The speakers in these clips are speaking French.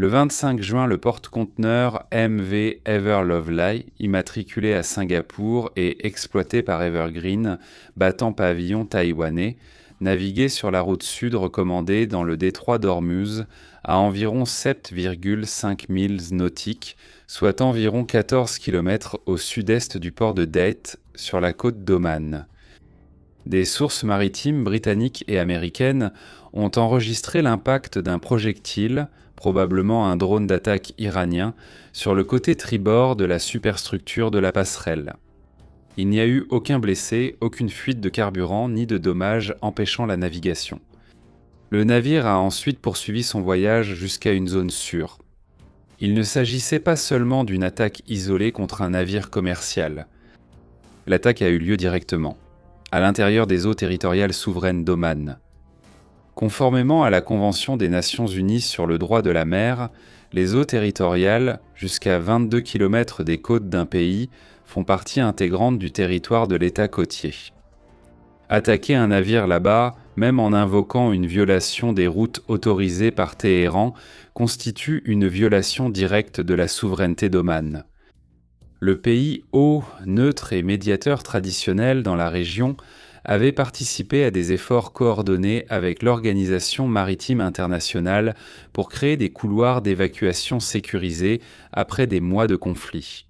Le 25 juin, le porte-conteneur MV Ever Lovely, immatriculé à Singapour et exploité par Evergreen, battant pavillon taïwanais, naviguait sur la route sud recommandée dans le détroit d'Ormuz à environ 7,5 milles nautiques, soit environ 14 km au sud-est du port de Date, sur la côte d'Oman. Des sources maritimes britanniques et américaines ont enregistré l'impact d'un projectile, probablement un drone d'attaque iranien, sur le côté tribord de la superstructure de la passerelle. Il n'y a eu aucun blessé, aucune fuite de carburant, ni de dommages empêchant la navigation. Le navire a ensuite poursuivi son voyage jusqu'à une zone sûre. Il ne s'agissait pas seulement d'une attaque isolée contre un navire commercial. L'attaque a eu lieu directement, à l'intérieur des eaux territoriales souveraines d'Oman. Conformément à la Convention des Nations Unies sur le droit de la mer, les eaux territoriales, jusqu'à 22 km des côtes d'un pays, font partie intégrante du territoire de l'État côtier. Attaquer un navire là-bas, même en invoquant une violation des routes autorisées par Téhéran, constitue une violation directe de la souveraineté d'Oman. Le pays haut, neutre et médiateur traditionnel dans la région avait participé à des efforts coordonnés avec l'Organisation maritime internationale pour créer des couloirs d'évacuation sécurisés après des mois de conflit.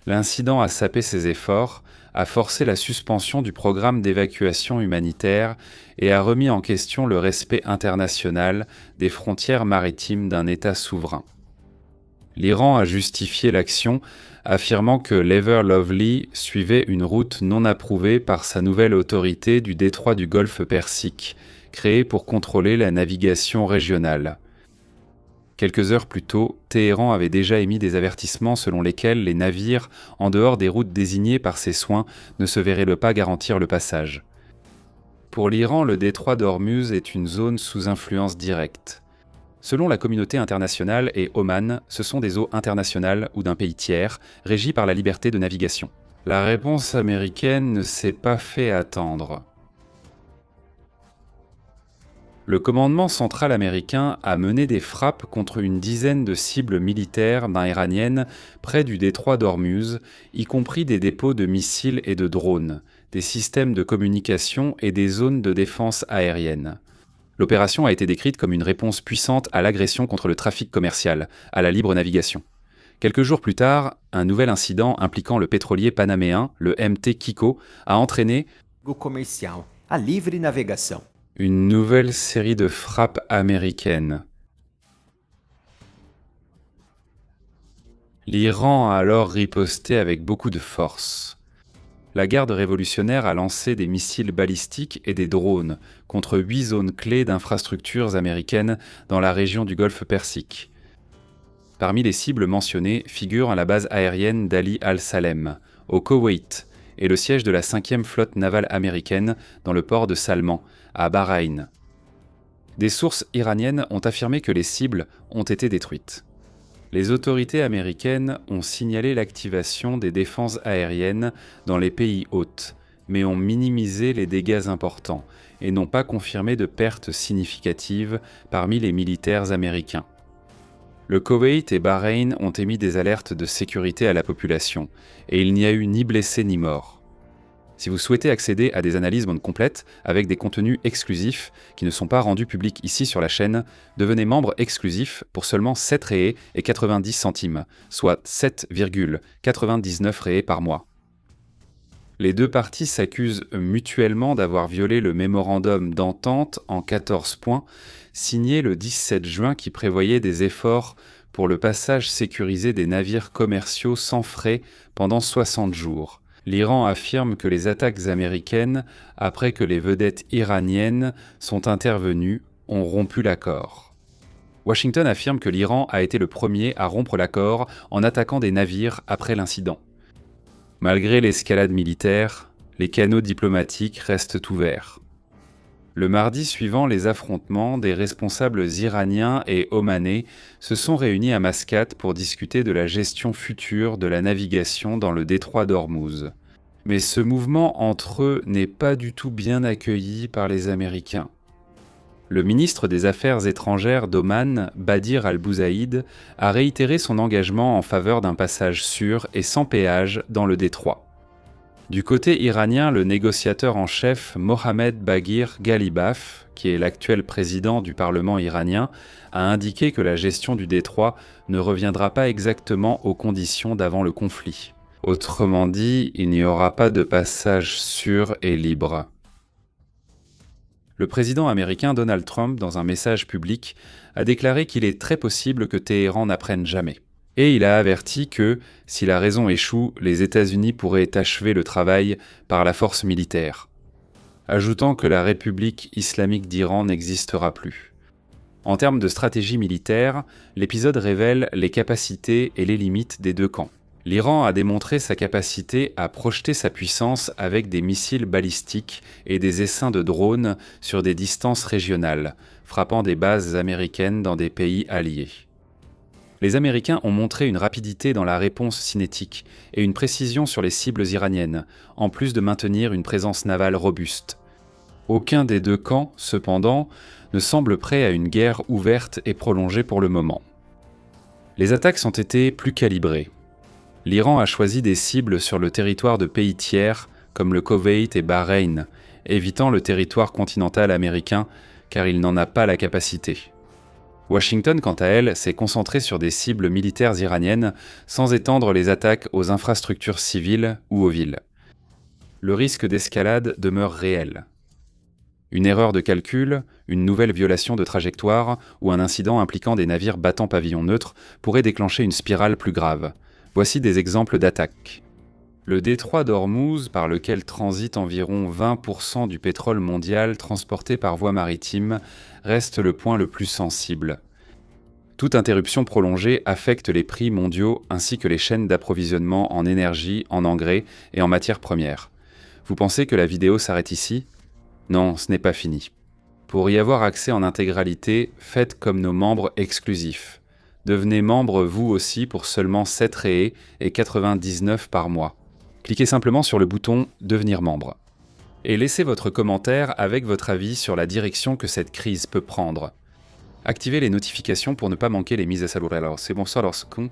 L'incident a sapé ces efforts, a forcé la suspension du programme d'évacuation humanitaire et a remis en question le respect international des frontières maritimes d'un État souverain. L'Iran a justifié l'action, affirmant que l'Ever Lovely suivait une route non approuvée par sa nouvelle autorité du détroit du Golfe Persique, créée pour contrôler la navigation régionale. Quelques heures plus tôt, Téhéran avait déjà émis des avertissements selon lesquels les navires, en dehors des routes désignées par ses soins, ne se verraient pas garantir le passage. Pour l'Iran, le détroit d'Ormuz est une zone sous influence directe. Selon la communauté internationale et Oman, ce sont des eaux internationales ou d'un pays tiers, régies par la liberté de navigation. La réponse américaine ne s'est pas fait attendre. Le commandement central américain a mené des frappes contre une dizaine de cibles militaires iraniennes près du détroit d'Ormuz, y compris des dépôts de missiles et de drones, des systèmes de communication et des zones de défense aérienne. L'opération a été décrite comme une réponse puissante à l'agression contre le trafic commercial, à la libre navigation. Quelques jours plus tard, un nouvel incident impliquant le pétrolier panaméen, le MT Kiko, a entraîné comercial, a livre navegação. Une nouvelle série de frappes américaines. L'Iran a alors riposté avec beaucoup de force. La garde révolutionnaire a lancé des missiles balistiques et des drones contre 8 zones clés d'infrastructures américaines dans la région du Golfe Persique. Parmi les cibles mentionnées figurent la base aérienne d'Ali al-Salem, au Koweït, et le siège de la 5e flotte navale américaine dans le port de Salman, à Bahreïn. Des sources iraniennes ont affirmé que les cibles ont été détruites. Les autorités américaines ont signalé l'activation des défenses aériennes dans les pays hôtes, mais ont minimisé les dégâts importants et n'ont pas confirmé de pertes significatives parmi les militaires américains. Le Koweït et Bahreïn ont émis des alertes de sécurité à la population, et il n'y a eu ni blessés ni morts. Si vous souhaitez accéder à des analyses monde complètes avec des contenus exclusifs qui ne sont pas rendus publics ici sur la chaîne, devenez membre exclusif pour seulement 7 réés et 90 centimes, soit 7,99 réés par mois. Les deux parties s'accusent mutuellement d'avoir violé le mémorandum d'entente en 14 points, signé le 17 juin qui prévoyait des efforts pour le passage sécurisé des navires commerciaux sans frais pendant 60 jours. L'Iran affirme que les attaques américaines, après que les vedettes iraniennes sont intervenues, ont rompu l'accord. Washington affirme que l'Iran a été le premier à rompre l'accord en attaquant des navires après l'incident. Malgré l'escalade militaire, les canaux diplomatiques restent ouverts. Le mardi suivant les affrontements, des responsables iraniens et omanais se sont réunis à Mascate pour discuter de la gestion future de la navigation dans le détroit d'Ormuz. Mais ce mouvement entre eux n'est pas du tout bien accueilli par les Américains. Le ministre des Affaires étrangères d'Oman, Badir al-Bouzahid, a réitéré son engagement en faveur d'un passage sûr et sans péage dans le détroit. Du côté iranien, le négociateur en chef Mohamed Baghir Ghalibaf, qui est l'actuel président du Parlement iranien, a indiqué que la gestion du détroit ne reviendra pas exactement aux conditions d'avant le conflit. Autrement dit, il n'y aura pas de passage sûr et libre. Le président américain Donald Trump, dans un message public, a déclaré qu'il est très possible que Téhéran n'apprenne jamais. Et il a averti que, si la raison échoue, les États-Unis pourraient achever le travail par la force militaire, ajoutant que la République islamique d'Iran n'existera plus. En termes de stratégie militaire, l'épisode révèle les capacités et les limites des deux camps. L'Iran a démontré sa capacité à projeter sa puissance avec des missiles balistiques et des essaims de drones sur des distances régionales, frappant des bases américaines dans des pays alliés. Les Américains ont montré une rapidité dans la réponse cinétique et une précision sur les cibles iraniennes, en plus de maintenir une présence navale robuste. Aucun des deux camps, cependant, ne semble prêt à une guerre ouverte et prolongée pour le moment. Les attaques ont été plus calibrées. L'Iran a choisi des cibles sur le territoire de pays tiers, comme le Koweït et Bahreïn, évitant le territoire continental américain, car il n'en a pas la capacité. Washington, quant à elle, s'est concentrée sur des cibles militaires iraniennes, sans étendre les attaques aux infrastructures civiles ou aux villes. Le risque d'escalade demeure réel. Une erreur de calcul, une nouvelle violation de trajectoire ou un incident impliquant des navires battant pavillon neutre pourrait déclencher une spirale plus grave. Voici des exemples d'attaques. Le détroit d'Ormuz, par lequel transite environ 20% du pétrole mondial transporté par voie maritime, reste le point le plus sensible. Toute interruption prolongée affecte les prix mondiaux ainsi que les chaînes d'approvisionnement en énergie, en engrais et en matières premières. Vous pensez que la vidéo s'arrête ici ? Non, ce n'est pas fini. Pour y avoir accès en intégralité, faites comme nos membres exclusifs. Devenez membre vous aussi pour seulement 7 réés et 99 par mois. Cliquez simplement sur le bouton « Devenir membre » et laissez votre commentaire avec votre avis sur la direction que cette crise peut prendre. Activez les notifications pour ne pas manquer les mises à salurar. Alors c'est bon ça lorsqu'on